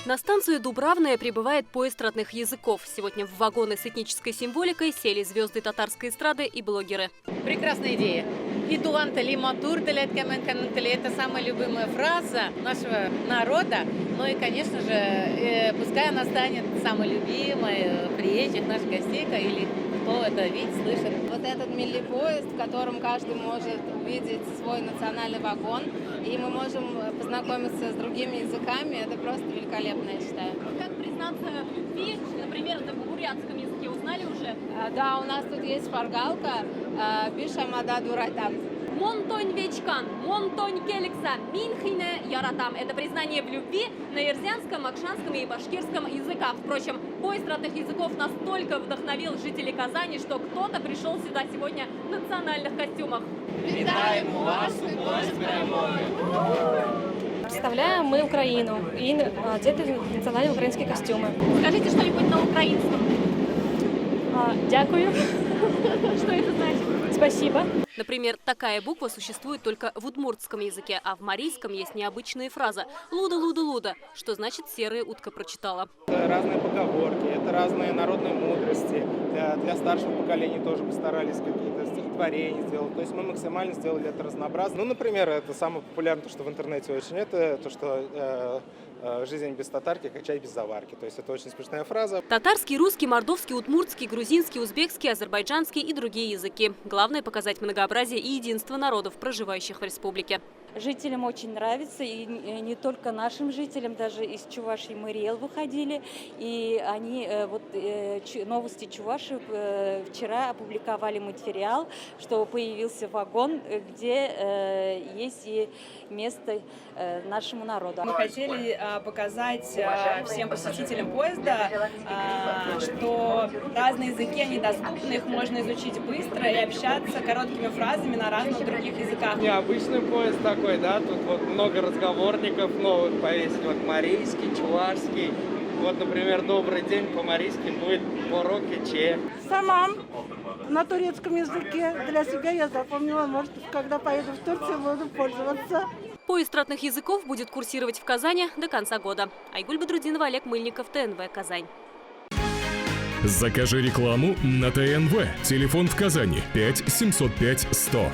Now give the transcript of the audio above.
На станцию Дубравная прибывает поезд родных языков. Сегодня в вагоны с этнической символикой сели звезды татарской эстрады и блогеры. Прекрасная идея. И дуантали матур это самая любимая фраза нашего народа. Ну и, конечно же, пускай она станет самой любимой приезжих наших гостей или кто это видит, слышит. Вот этот милли поезд, в котором каждый может увидеть свой национальный вагон, и мы можем познакомиться с другими языками, это просто великолепно, я считаю. Как признаться в любви, например, на бурятском языке, узнали уже? Да, у нас тут есть шпаргалка «Бишамада дуратам». Монтонь вечкан, монтонь келикса, минхине яратам. Это признание в любви на ерзянском, акшанском и башкирском языках. Впрочем, поезд родных языков настолько вдохновил жителей Казани, что кто-то пришел сюда сегодня в национальных костюмах. Витаем вас, поезд Представляем мы Украину и одеты в национальные украинские костюмы. Скажите что-нибудь на украинском. Дякую. Что это значит? Спасибо. Например, такая буква существует только в удмуртском языке, а в марийском есть необычная фраза «луда-луда-луда», что значит «серая утка прочитала». Это разные поговорки, это разные народные мудрости. Для старших поколений тоже постарались какие-то стихотворения сделать. То есть мы максимально сделали это разнообразно. Ну, например, это самое популярное, что в интернете очень, это то, что «жизнь без татарки, как чай без заварки». То есть это очень смешная фраза. Татарский, русский, мордовский, удмуртский, грузинский, узбекский, азербайджанский и другие языки. Главное – показать многообразие и единство народов, проживающих в республике. Жителям очень нравится, и не только нашим жителям, даже из Чувашии мы РИЭЛ выходили, и они, новости Чуваши вчера опубликовали материал, что появился вагон, где есть и место нашему народу. Мы хотели показать всем посетителям поезда, что разные языки, они доступны, их можно изучить быстро и общаться короткими фразами на разных других языках. Необычный поезд такой, да, тут вот много разговорников новых повесить, вот марийский, чувашский. Вот, например, «Добрый день» по-марийски будет «Пороки че». Сама на турецком языке для себя я запомнила, может, когда поеду в Турцию, буду пользоваться. Поезд родных языков будет курсировать в Казани до конца года. Айгуль Бадрудинова, Олег Мыльников, ТНВ «Казань». Закажи рекламу на ТНВ. Телефон в Казани 5 705 100.